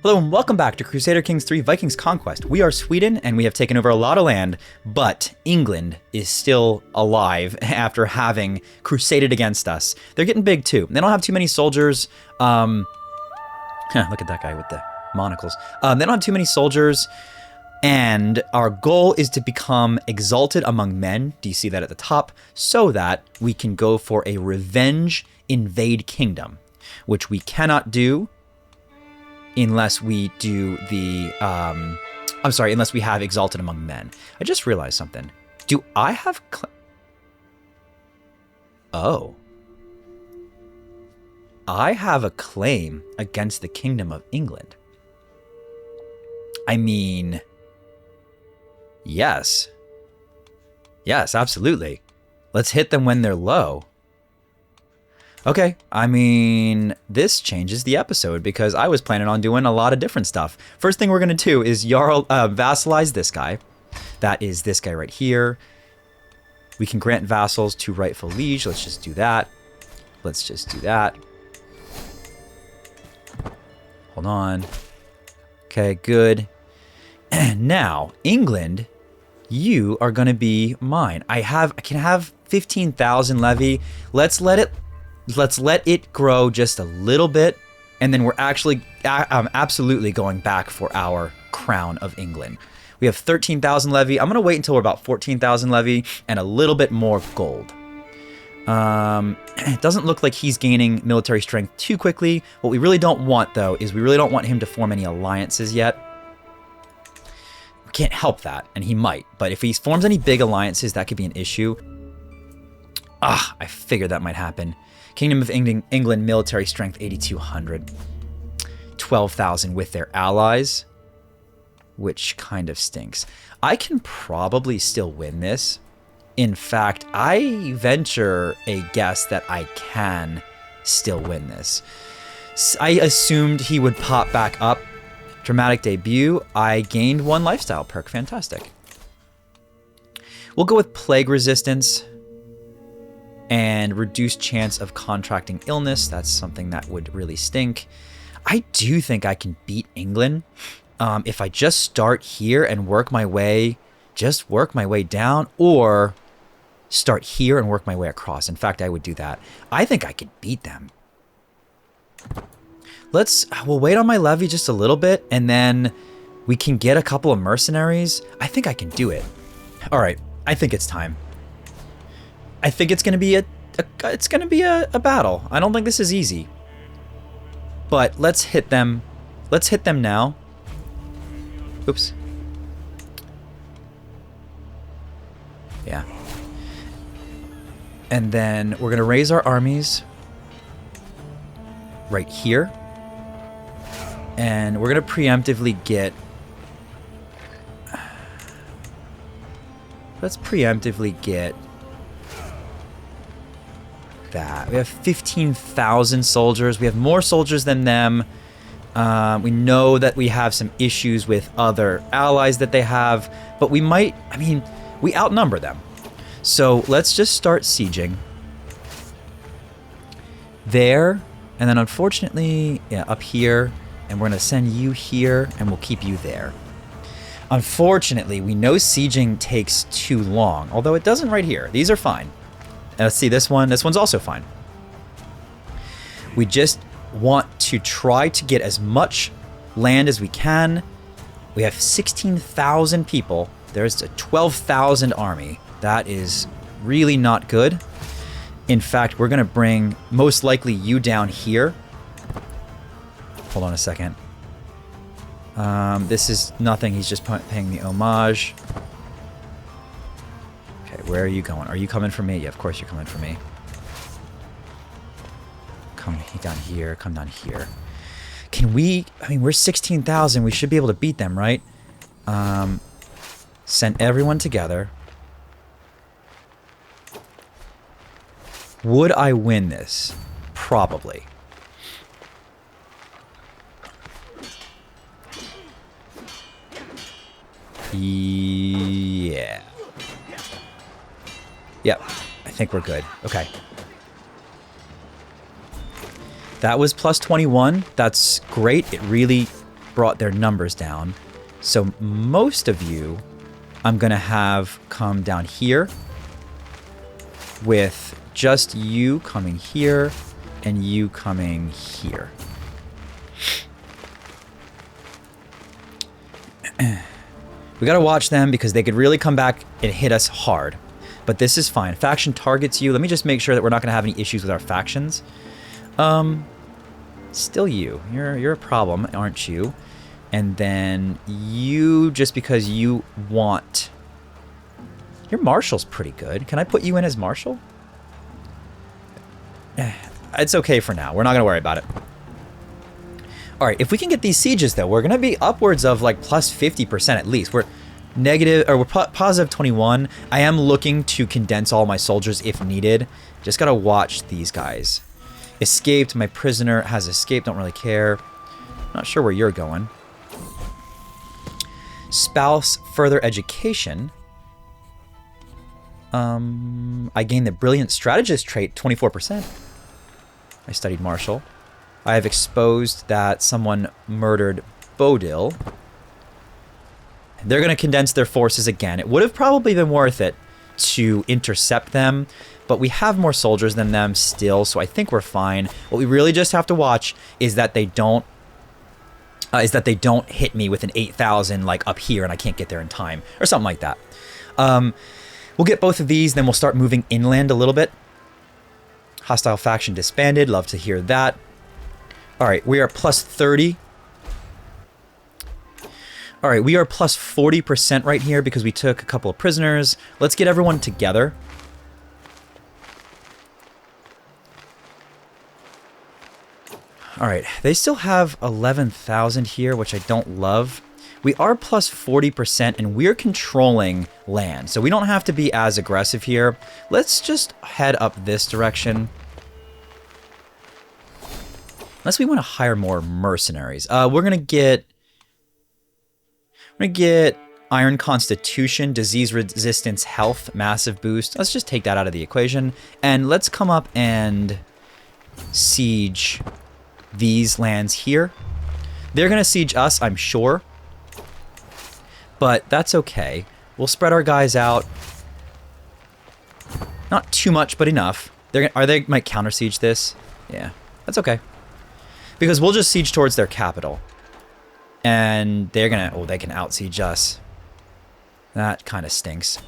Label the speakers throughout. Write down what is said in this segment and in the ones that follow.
Speaker 1: Hello and welcome back to Crusader Kings 3 Vikings Conquest. We are Sweden and we have taken over a lot of land, but England is still alive after having crusaded against us. They're getting big too. They don't have too many soldiers. Look at that guy with the monocles. They don't have too many soldiers, and our goal is to become exalted among men. Do you see that at the top? So that we can go for a revenge invade kingdom, which we cannot do unless we do the, unless we have exalted among men. I just realized something. Do I have I have a claim against the Kingdom of England. I mean, yes. Yes, absolutely. Let's hit them when they're low. Okay, I mean, this changes the episode because I was planning on doing a lot of different stuff. First thing we're going to do is vassalize this guy. That is this guy right here. We can grant vassals to rightful liege. Let's just do that. Let's just do that. Hold on. Okay, good. Now, England, you are going to be mine. I can have 15,000 levy. Let's let it grow just a little bit, and then we're actually absolutely going back for our crown of England. We have 13,000 levy. I'm going to wait until we're about 14,000 levy and a little bit more gold. It doesn't look like he's gaining military strength too quickly. What we really don't want, though, is we really don't want him to form any alliances yet. We can't help that, and he might. But if he forms any big alliances, that could be an issue. I figured that might happen. Kingdom of England military strength 8,200. 12,000 with their allies, which kind of stinks. I can probably still win this. In fact, I venture a guess that I can still win this. I assumed he would pop back up. Dramatic debut. I gained 1 lifestyle perk. Fantastic. We'll go with plague resistance and reduced chance of contracting illness. That's something that would really stink. I do think I can beat England if I just start here and work my way down, or start here and work my way across. In fact, I would do that. I think I could beat them. We'll wait on my levy just a little bit, and then we can get a couple of mercenaries. I think I can do it. All right, I think it's time. I think it's going to be a battle. I don't think this is easy. But let's hit them. Let's hit them now. Oops. Yeah. And then we're going to raise our armies right here. And we're going to preemptively get... Let's preemptively get that. We have 15,000 soldiers. We have more soldiers than them. We know that we have some issues with other allies that they have, but we outnumber them. So let's just start sieging there, and then unfortunately, up here, and we're going to send you here, and we'll keep you there. Unfortunately, we know sieging takes too long, although it doesn't right here. These are fine. Let's see this one. This one's also fine. We just want to try to get as much land as we can. We have 16,000 people. There's a 12,000 army. That is really not good. In fact, we're going to bring most likely you down here. Hold on a second. This is nothing. He's just paying the homage. Okay, where are you going? Are you coming for me? Yeah, of course you're coming for me. Come down here. Come down here. Can we... I mean, we're 16,000. We should be able to beat them, right? Send everyone together. Would I win this? Probably. Yeah. Yep. I think we're good. Okay. That was plus 21. That's great. It really brought their numbers down. So most of you, I'm going to have come down here with just you coming here and you coming here. We got to watch them because they could really come back and hit us hard. But this is fine. Faction targets you. Let me just make sure that we're not going to have any issues with our factions. Still you. You're a problem, aren't you? And then you, just because you want... Your marshal's pretty good. Can I put you in as marshal? It's okay for now. We're not going to worry about it. Alright, if we can get these sieges, though, we're going to be upwards of, like, plus 50% at least. We're negative, or we're positive 21. I am looking to condense all my soldiers if needed. Just got to watch these guys. Escaped. My prisoner has escaped. Don't really care. Not sure where you're going. Spouse further education. I gained the brilliant strategist trait, 24%. I studied martial. I have exposed that someone murdered Bodil. They're going to condense their forces again. It would have probably been worth it to intercept them, but we have more soldiers than them still, so I think we're fine. What we really just have to watch is that they don't hit me with an 8,000 like up here and I can't get there in time or something like that. We'll get both of these, then we'll start moving inland a little bit. Hostile faction disbanded. Love to hear that. All right, we are plus 30. All right, we are plus 40% right here because we took a couple of prisoners. Let's get everyone together. All right, they still have 11,000 here, which I don't love. We are plus 40% and we're controlling land, so we don't have to be as aggressive here. Let's just head up this direction. Unless we want to hire more mercenaries. We're gonna get Iron Constitution, Disease Resistance, Health, Massive Boost. Let's just take that out of the equation. And let's come up and siege these lands here. They're gonna siege us, I'm sure. But that's okay. We'll spread our guys out. Not too much, but enough. They might counter siege this. Yeah, that's okay. Because we'll just siege towards their capital. And they're gonna... Oh, they can out-siege us. That kind of stinks.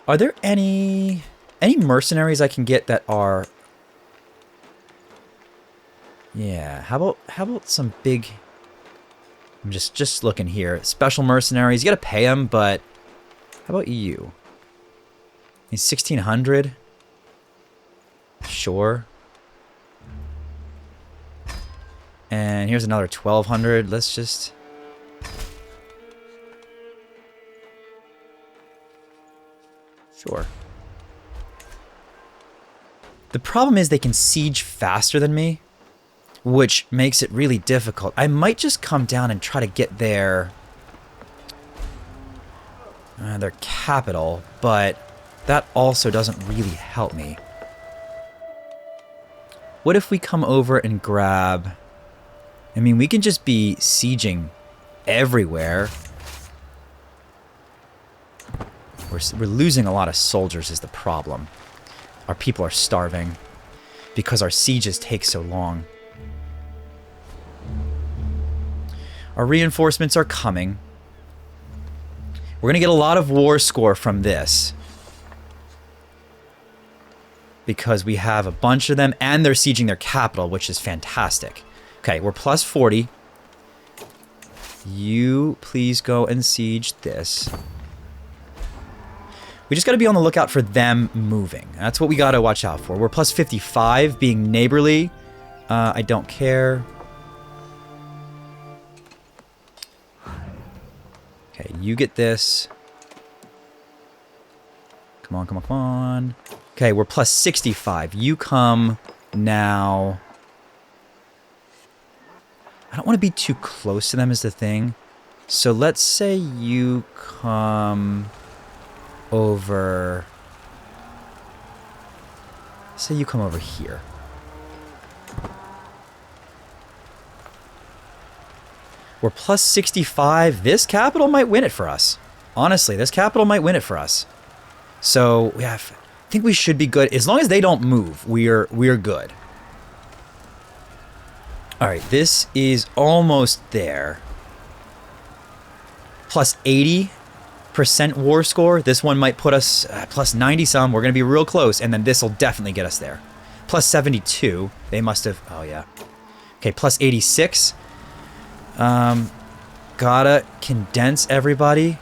Speaker 1: Are there any mercenaries I can get that are... Yeah, how about some big... I'm just looking here. Special mercenaries. You gotta pay them, but... How about you? He's 1,600? Sure. And here's another 1,200. Let's just... Sure. The problem is they can siege faster than me, which makes it really difficult. I might just come down and try to get their capital, but that also doesn't really help me. What if we come over and grab... I mean, we can just be sieging everywhere. We're losing a lot of soldiers is the problem. Our people are starving because our sieges take so long. Our reinforcements are coming. We're going to get a lot of war score from this. Because we have a bunch of them and they're sieging their capital, which is fantastic. Okay, we're plus 40. You please go and siege this. We just got to be on the lookout for them moving. That's what we got to watch out for. We're plus 55, being neighborly. I don't care. Okay, you get this. Come on, come on, come on. Okay, we're plus 65. You come now. I don't want to be too close to them is the thing. So let's say you come over... Say you come over here. We're plus 65. This capital might win it for us. Honestly, this capital might win it for us. So I think we should be good. As long as they don't move, we're good. All right, this is almost there. Plus 80% war score. This one might put us plus 90 some. We're going to be real close, and then this will definitely get us there. Plus 72. They must have... Oh, yeah. Okay, plus 86. Gotta condense everybody.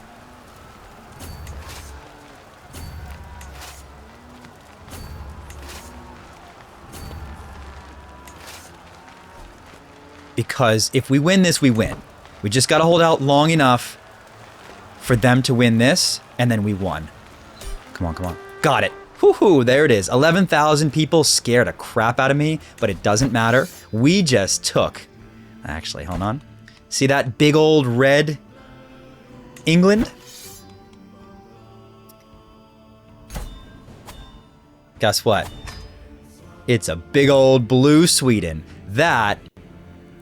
Speaker 1: Because if we win this, we win. We just got to hold out long enough for them to win this, and then we won. Come on, come on. Got it. Woohoo, there it is. 11,000 people scared a crap out of me, but it doesn't matter. We just took... Actually, hold on. See that big old red England? Guess what? It's a big old blue Sweden. That...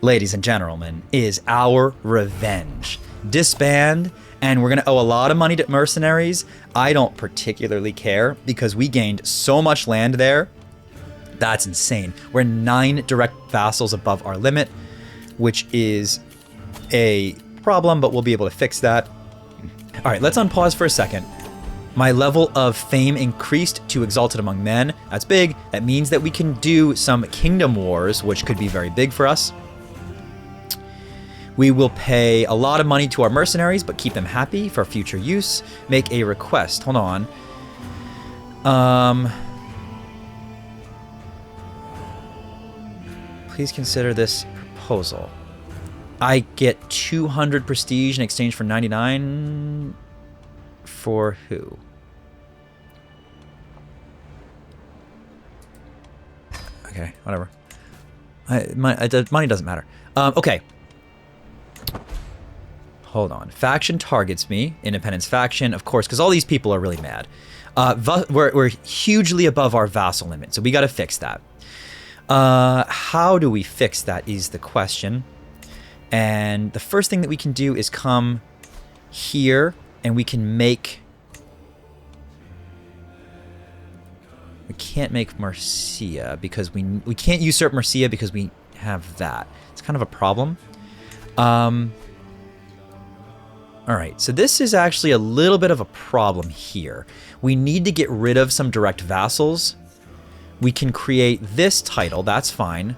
Speaker 1: ladies and gentlemen, is our revenge. Disband, and we're going to owe a lot of money to mercenaries. I don't particularly care because we gained so much land there. That's insane. We're 9 direct vassals above our limit, which is a problem, but we'll be able to fix that. All right, let's unpause for a second. My level of fame increased to Exalted Among Men. That's big. That means that we can do some kingdom wars, which could be very big for us. We will pay a lot of money to our mercenaries, but keep them happy for future use. Make a request. Hold on. Please consider this proposal. I get 200 prestige in exchange for 99 for who? Okay, whatever. Money doesn't matter. Okay. Hold on. Faction targets me. Independence faction, of course, because all these people are really mad. We're hugely above our vassal limit, so we got to fix that. How do we fix that is the question. And the first thing that we can do is come here, and we can make... We can't make Mercia because we can't usurp Mercia because we have that. It's kind of a problem. All right, so this is actually a little bit of a problem here. We need to get rid of some direct vassals. We can create this title, that's fine.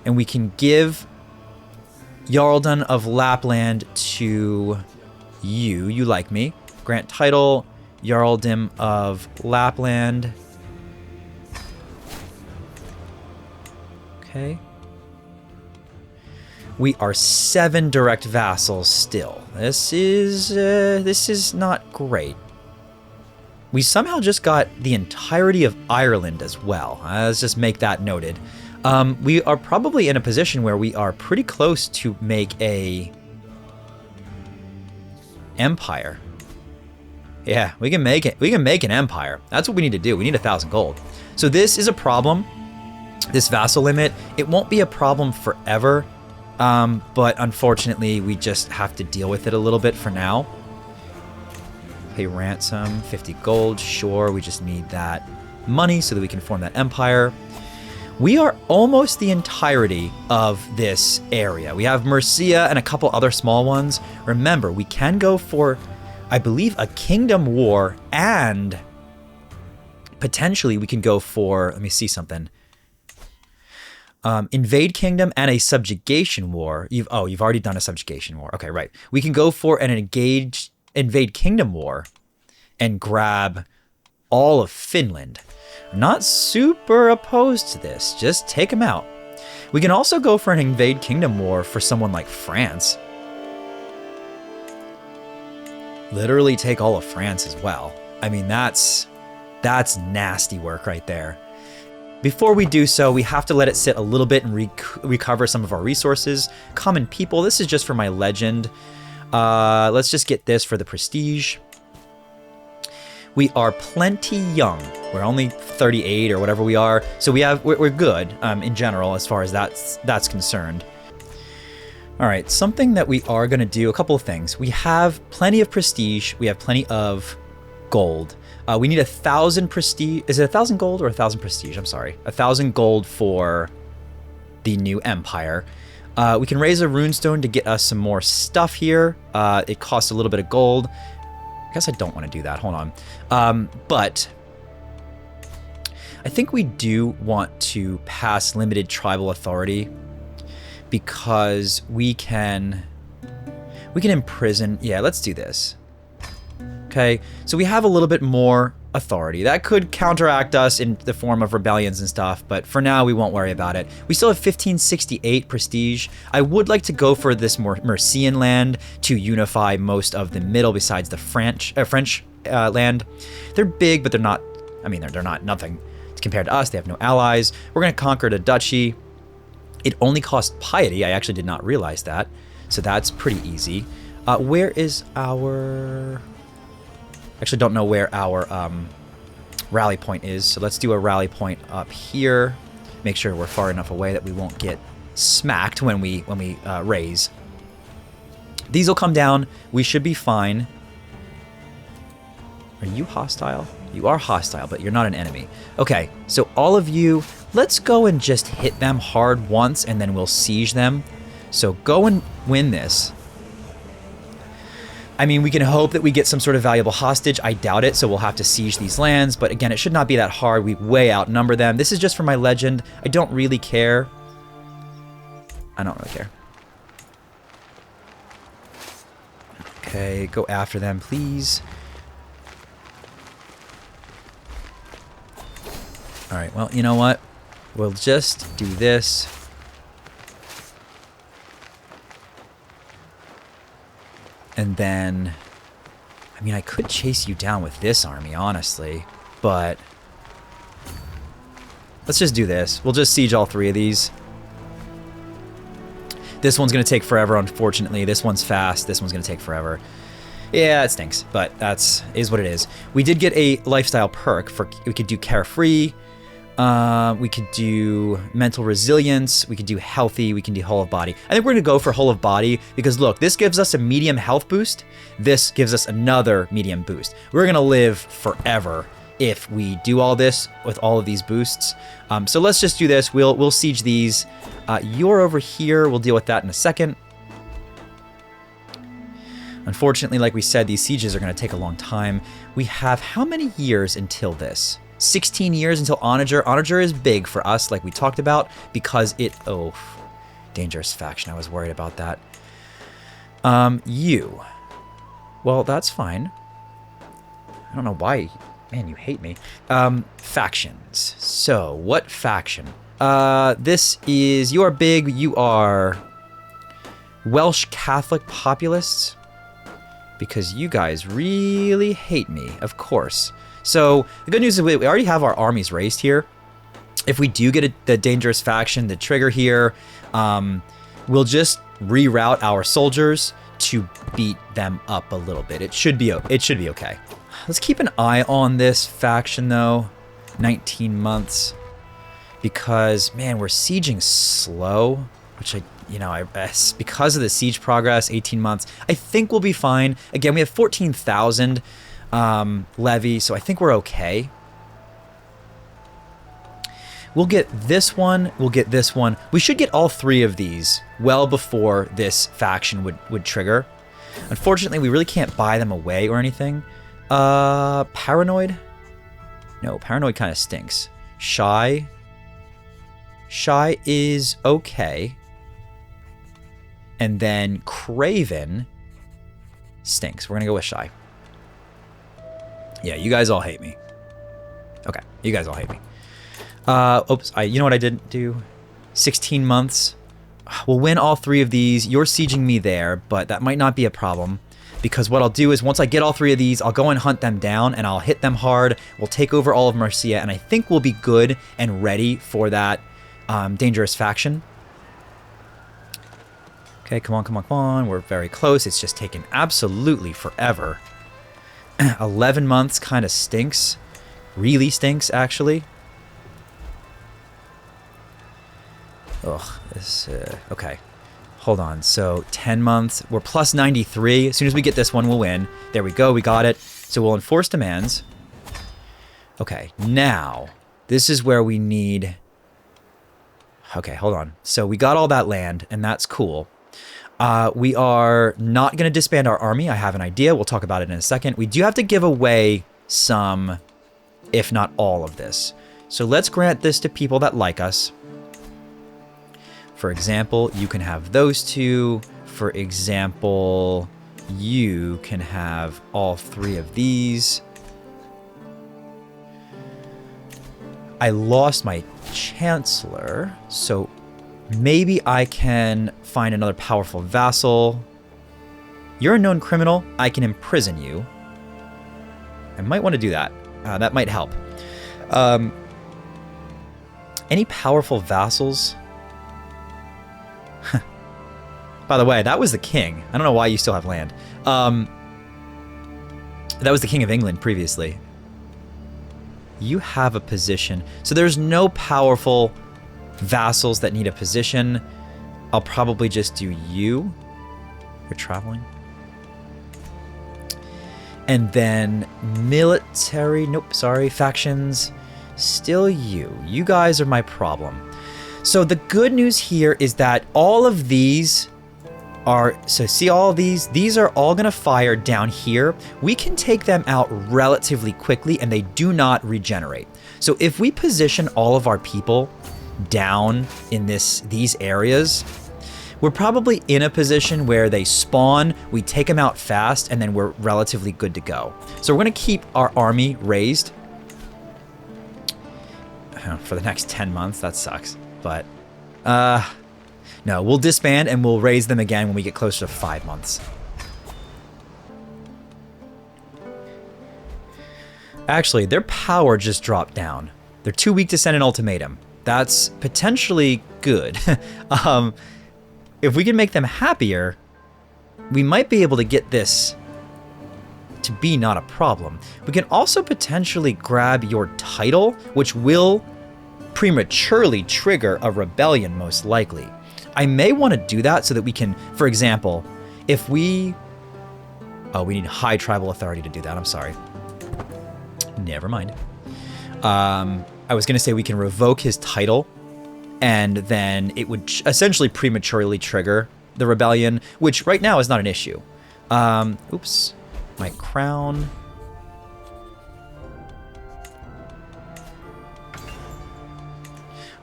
Speaker 1: And we can give Jarldom of Lapland to you. You like me. Grant title, Jarldom of Lapland. Okay. We are 7 direct vassals still. This is not great. We somehow just got the entirety of Ireland as well. Let's just make that noted. We are probably in a position where we are pretty close to make a empire. Yeah, we can make it. We can make an empire. That's what we need to do. We need 1,000 gold. So this is a problem. This vassal limit. It won't be a problem forever. But unfortunately, we just have to deal with it a little bit for now. Pay ransom, 50 gold, sure, we just need that money so that we can form that empire. We are almost the entirety of this area. We have Mercia and a couple other small ones. Remember, we can go for, I believe, a kingdom war, and potentially we can go for, let me see something. Invade kingdom and a subjugation war. You've already done a subjugation war. Okay, right. We can go for an invade kingdom war and grab all of Finland. I'm not super opposed to this. Just take them out. We can also go for an invade kingdom war for someone like France. Literally take all of France as well. I mean, that's nasty work right there. Before we do so, we have to let it sit a little bit and recover some of our resources. Common people, this is just for my legend. Let's just get this for the prestige. We are plenty young. We're only 38 or whatever we are. So we're good in general as far as that's concerned. All right, something that we are going to do, a couple of things. We have plenty of prestige. We have plenty of gold. We need 1,000 prestige. Is it 1,000 gold or 1,000 prestige? I'm sorry. 1,000 gold for the new empire. We can raise a runestone to get us some more stuff here. It costs a little bit of gold. I guess I don't want to do that. Hold on. But I think we do want to pass limited tribal authority because we can imprison. Yeah, let's do this. Okay, so we have a little bit more authority. That could counteract us in the form of rebellions and stuff, but for now we won't worry about it. We still have 1568 prestige. I would like to go for this more Mercian land to unify most of the middle besides the French land. They're big, but they're not, I mean, they're not nothing compared to us. They have no allies. We're going to conquer the duchy. It only costs piety. I actually did not realize that. So that's pretty easy. Where is our... Actually don't know where our rally point is. So let's do a rally point up here. Make sure we're far enough away that we won't get smacked when we raise. These will come down. We should be fine. Are you hostile? You are hostile, but you're not an enemy. Okay, so all of you, let's go and just hit them hard once, and then we'll siege them. So go and win this. I mean, we can hope that we get some sort of valuable hostage. I doubt it, so we'll have to siege these lands. But again, it should not be that hard. We way outnumber them. This is just for my legend. I don't really care. I don't really care. Okay, go after them, please. All right, well, you know what? We'll just do this. And then, I mean, I could chase you down with this army, honestly, but let's just do this. We'll just siege all three of these. This one's going to take forever, unfortunately. This one's fast. This one's going to take forever. Yeah, it stinks, but is what it is. We did get a lifestyle perk for, we could do carefree. We could do mental resilience, we could do healthy, we can do whole of body. I think we're going to go for whole of body because look, this gives us a medium health boost. This gives us another medium boost. We're going to live forever if we do all this with all of these boosts. So let's just do this. We'll siege these. You're over here. We'll deal with that in a second. Unfortunately, like we said, these sieges are going to take a long time. We have how many years until this? 16 years until Onager. Onager is big for us, like we talked about, because it... Oh, dangerous faction. I was worried about that. You. Well, that's fine. I don't know why. Man, you hate me. Factions. So, what faction? This is... You are big. You are... Welsh Catholic populists. Because you guys really hate me, of course. So the good news is we already have our armies raised here. If we do get the dangerous faction, the trigger here, we'll just reroute our soldiers to beat them up a little bit. It should be okay. Let's keep an eye on this faction though. 19 months, because man, we're sieging slow, which because of the siege progress, 18 months. I think we'll be fine. Again, we have 14,000. Levy, so I think we're okay. We'll get this one, we'll get this one. We should get all three of these well before this faction would trigger. Unfortunately, we really can't buy them away or anything. Paranoid? No, Paranoid kind of stinks. Shy? Shy is okay. And then Craven stinks. We're gonna go with Shy. Yeah, you guys all hate me. Okay, you guys all hate me. Oops, you know what I didn't do? 16 months. We'll win all three of these. You're sieging me there, but that might not be a problem. Because what I'll do is once I get all three of these, I'll go and hunt them down, and I'll hit them hard. We'll take over all of Mercia, and I think we'll be good and ready for that dangerous faction. Okay, come on, come on, come on. We're very close. It's just taken absolutely forever. 11 months kind of stinks. Really stinks, actually. Ugh, this... okay. hold on. So 10 months. We're plus 93. As soon as we get this one, we'll win. There we go. We got it. So we'll enforce demands. Okay, now this is where we need... Okay, hold on. So we got all that land, and that's cool. We are not going to disband our army. I have an idea. We'll talk about it in a second. We do have to give away some, if not all of this. So let's grant this to people that like us. For example, you can have those two. For example, you can have all 3 of these. I lost my chancellor, so maybe I can find another powerful vassal. You're a known criminal. I can imprison you. I might want to do that. That might help. Any powerful vassals? By the way, that was the king. I don't know why you still have land. That was the king of England previously. You have a position. So there's no powerful vassals that need a position. I'll probably just do you. You're traveling. And then military, nope, sorry, factions, still you. You guys are my problem. So the good news here is that all of these are, so see all of these are all gonna fire down here. We can take them out relatively quickly and they do not regenerate. So if we position all of our people down in these areas, we're probably in a position where they spawn, we take them out fast, and then we're relatively good to go. So we're gonna keep our army raised for the next 10 months. That sucks, but no, we'll disband and we'll raise them again when we get closer to 5 months. Actually, their power just dropped down. They're too weak to send an ultimatum. That's potentially good. If we can make them happier, we might be able to get this to be not a problem. We can also potentially grab your title, which will prematurely trigger a rebellion most likely. I may want to do that so that we can, for example, if we... Oh, we need high tribal authority to do that. I'm sorry. Never mind. I was going to say we can revoke his title, and then it would essentially prematurely trigger the rebellion, which right now is not an issue. Oops. My crown.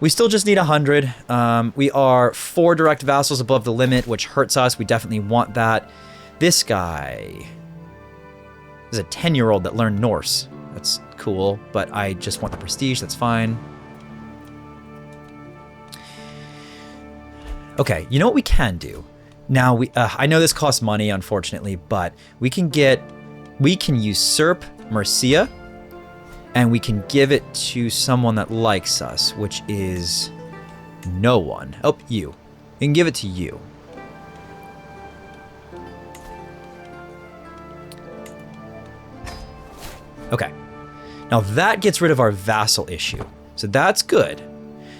Speaker 1: We still just need 100. We are 4 direct vassals above the limit, which hurts us. We definitely want that. This guy is a 10-year-old that learned Norse. That's cool, but I just want the prestige. That's fine. Okay, you know what we can do? Now, I know this costs money, unfortunately, but we can usurp Mercia, and we can give it to someone that likes us, which is no one. Oh, you. We can give it to you. Okay. Now that gets rid of our vassal issue. So that's good.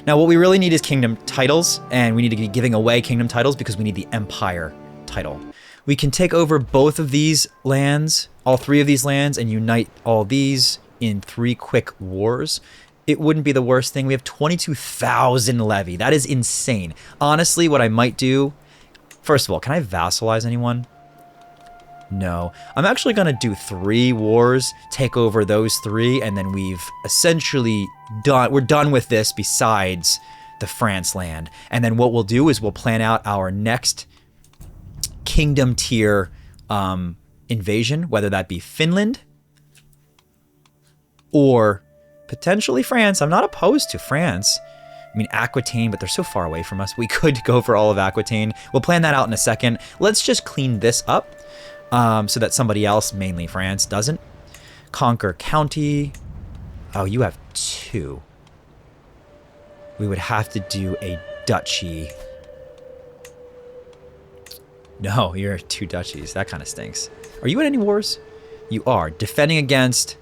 Speaker 1: Now what we really need is kingdom titles, and we need to be giving away kingdom titles because we need the empire title. We can take over both of these lands, all 3 of these lands, and unite all these in 3 quick wars. It wouldn't be the worst thing. We have 22,000 levy. That is insane. Honestly, what I might do, first of all, can I vassalize anyone? No. I'm actually going to do 3 wars, take over those 3, and then we've essentially done, we're done with this besides the France land. And then what we'll do is we'll plan out our next kingdom tier invasion, whether that be Finland or potentially France. I'm not opposed to France. I mean, Aquitaine, but they're so far away from us. We could go for all of Aquitaine. We'll plan that out in a second. Let's just clean this up so that somebody else, mainly France, doesn't. Conquer county. Oh, you have 2. We would have to do a duchy. No, you're 2 duchies. That kind of stinks. Are you in any wars? You are. Defending against,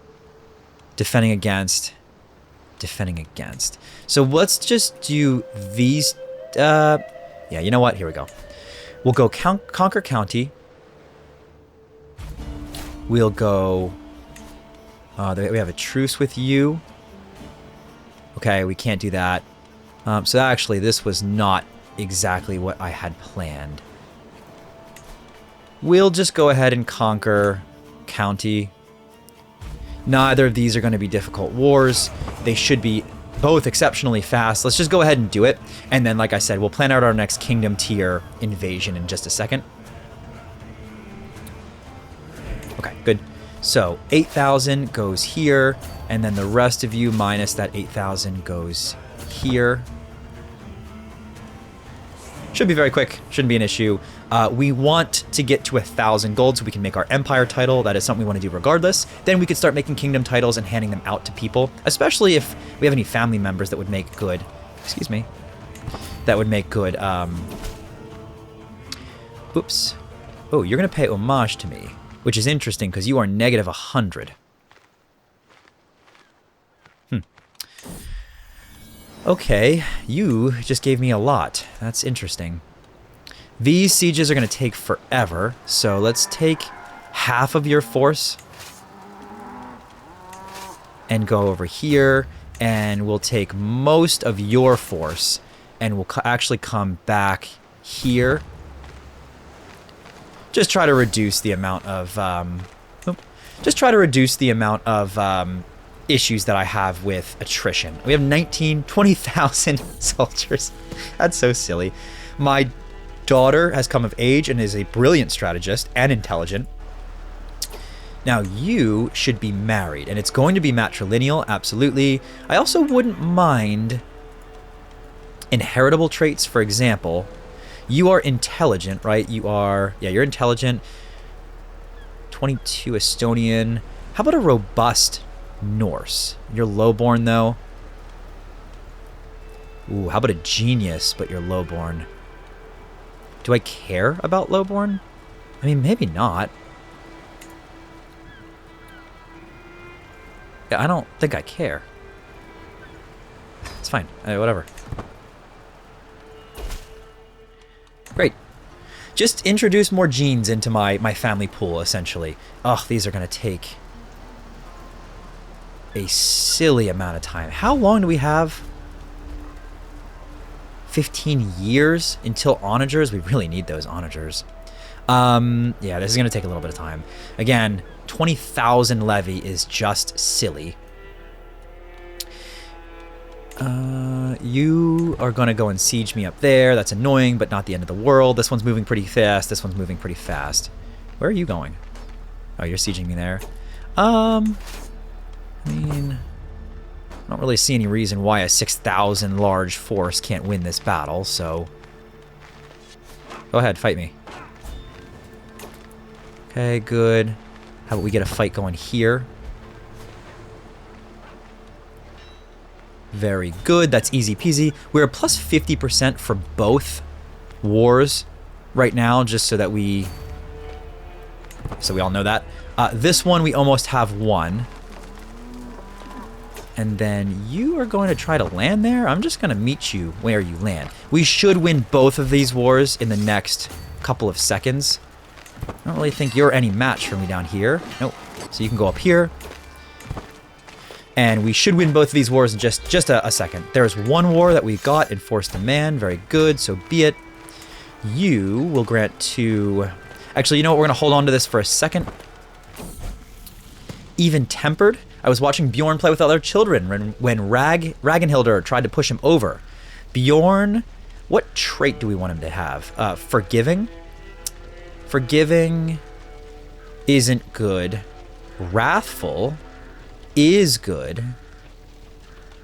Speaker 1: defending against, defending against. So let's just do these. Yeah, you know what? Here we go. We'll go conquer county. We'll go... we have a truce with you. Okay, we can't do that. So actually, this was not exactly what I had planned. We'll just go ahead and conquer county. Neither of these are going to be difficult wars. They should be both exceptionally fast. Let's just go ahead and do it. And then, like I said, we'll plan out our next kingdom tier invasion in just a second. Okay, good. So 8,000 goes here, and then the rest of you minus that 8,000 goes here. Should be very quick. Shouldn't be an issue. We want to get to 1,000 gold so we can make our empire title. That is something we want to do regardless. Then we could start making kingdom titles and handing them out to people, especially if we have any family members that would make good... Excuse me. That would make good... Oops. Oh, you're going to pay homage to me, which is interesting because you are negative 100. Okay, you just gave me a lot. That's interesting. These sieges are going to take forever, so let's take half of your force and go over here, and we'll take most of your force, and we'll actually come back here. Just try to reduce the amount of issues that I have with attrition. We have 20,000 soldiers. That's so silly. My daughter has come of age and is a brilliant strategist and intelligent. Now you should be married, and it's going to be matrilineal, absolutely. I also wouldn't mind inheritable traits. For example, you are intelligent, right? You're intelligent. 22 Estonian. How about a robust Norse? You're lowborn though. Ooh, how about a genius, but you're lowborn? Do I care about lowborn? I mean, maybe not. Yeah, I don't think I care. It's fine. Whatever. Great. Just introduce more genes into my family pool, essentially. Ugh, these are going to take a silly amount of time. How long do we have? 15 years until onagers? We really need those onagers. Yeah, this is going to take a little bit of time. Again, 20,000 levy is just silly. You are going to go and siege me up there. That's annoying, but not the end of the world. This one's moving pretty fast. This one's moving pretty fast. Where are you going? Oh, you're sieging me there. I mean, I don't really see any reason why a 6,000 large force can't win this battle, so... Go ahead, fight me. Okay, good. How about we get a fight going here? Very good. That's easy peasy. We're plus 50% for both wars right now, just so that we all know that. This one, we almost have won. And then you are going to try to land there? I'm just going to meet you where you land. We should win both of these wars in the next couple of seconds. I don't really think you're any match for me down here. Nope. So you can go up here. And we should win both of these wars in just a second. There's one war that we got, enforced demand. Very good, so be it. You will grant to... Actually, you know what? We're going to hold on to this for a second. Even tempered. I was watching Bjorn play with other children when Ragnhildr tried to push him over. Bjorn, what trait do we want him to have? Forgiving? Forgiving isn't good. Wrathful is good.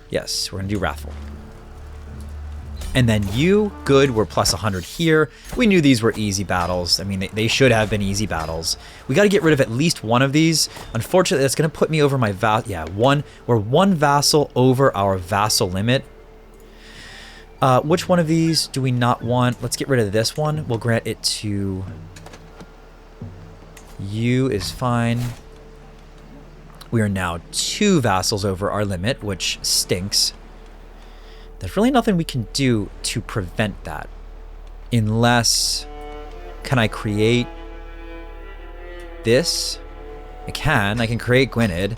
Speaker 1: Yes, we're going to do Wrathful. And then you, good, we're plus 100 here. We knew these were easy battles. I mean, they should have been easy battles. We got to get rid of at least one of these. Unfortunately, that's going to put me over my we're one vassal over our vassal limit. Which one of these do we not want? Let's get rid of this one. We'll grant it to you is fine. We are now 2 vassals over our limit, which stinks. There's really nothing we can do to prevent that. Unless... can I create this? I can create Gwynedd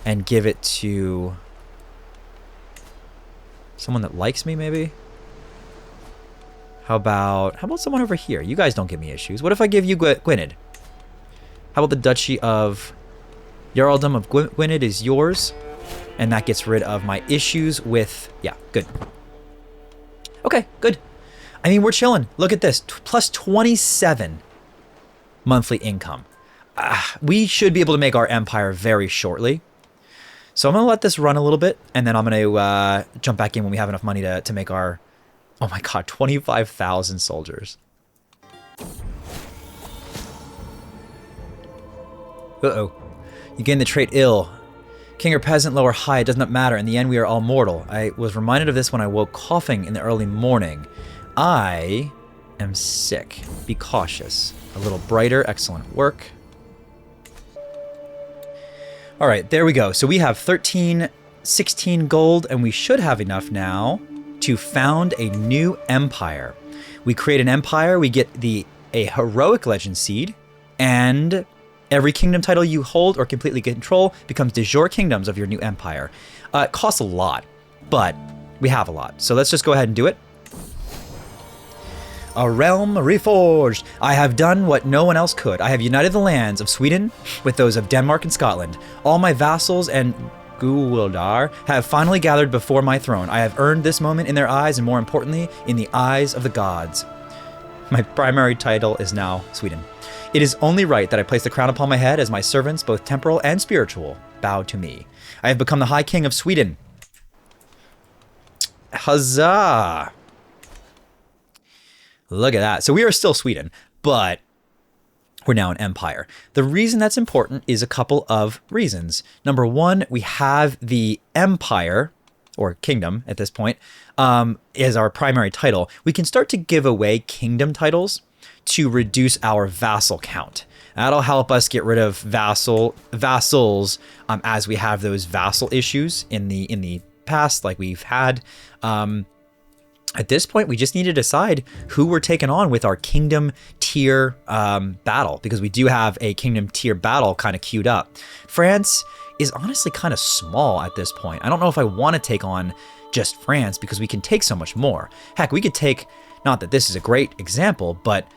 Speaker 1: and give it to someone that likes me, maybe? How about someone over here? You guys don't give me issues. What if I give you Gwynedd? How about the Duchy of Jarldom of Gwynedd is yours, and that gets rid of my issues with, yeah, good. Okay, good. I mean, we're chilling. Look at this, plus 27 monthly income. We should be able to make our empire very shortly. So I'm going to let this run a little bit, and then I'm going to jump back in when we have enough money to make our, oh my god, 25,000 soldiers. Uh-oh. You gain the trait ill. King or peasant, low or high, it does not matter. In the end, we are all mortal. I was reminded of this when I woke coughing in the early morning. I am sick. Be cautious. A little brighter. Excellent work. All right, there we go. So we have 16 gold, and we should have enough now to found a new empire. We create an empire, we get a heroic legend seed, and every kingdom title you hold or completely control becomes de jure kingdoms of your new empire. It costs a lot, but we have a lot. So let's just go ahead and do it. A realm reforged. I have done what no one else could. I have united the lands of Sweden with those of Denmark and Scotland. All my vassals and Guildar have finally gathered before my throne. I have earned this moment in their eyes, and more importantly, in the eyes of the gods. My primary title is now Sweden. It is only right that I place the crown upon my head as my servants, both temporal and spiritual, bow to me. I have become the High King of Sweden. Huzzah! Look at that. So we are still Sweden, but we're now an empire. The reason that's important is a couple of reasons. Number one, we have the empire, or kingdom at this point, as our primary title. We can start to give away kingdom titles to reduce our vassal count. That'll help us get rid of vassals as we have those vassal issues in the past, like we've had. At this point, we just need to decide who we're taking on with our kingdom tier battle, because we do have a kingdom tier battle kind of queued up. France is honestly kind of small at this point. I don't know if I want to take on just France, because we can take so much more. Heck, we could take, not that this is a great example, but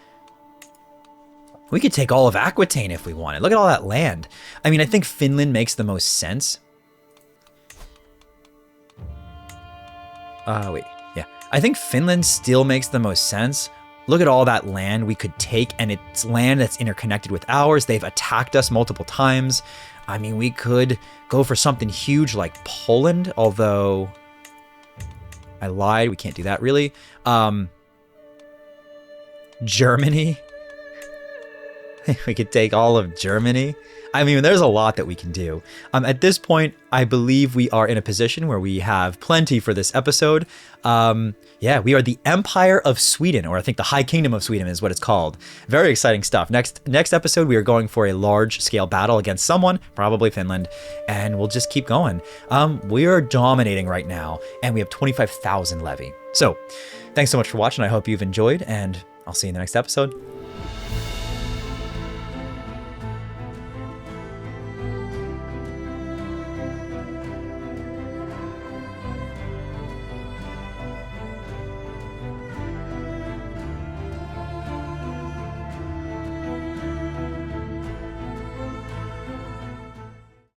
Speaker 1: we could take all of Aquitaine if we wanted. Look at all that land. I mean, I think Finland makes the most sense. Wait. I think Finland still makes the most sense. Look at all that land we could take, and it's land that's interconnected with ours. They've attacked us multiple times. I mean, we could go for something huge like Poland, although I lied. We can't do that really. Germany. We could take all of Germany. I mean, there's a lot that we can do. At this point, I believe we are in a position where we have plenty for this episode. Yeah, we are the Empire of Sweden, or I think the High Kingdom of Sweden is what it's called. Very exciting stuff. Next episode, we are going for a large-scale battle against someone, probably Finland, and we'll just keep going. We are dominating right now, and we have 25,000 levy. So, thanks so much for watching. I hope you've enjoyed, and I'll see you in the next episode.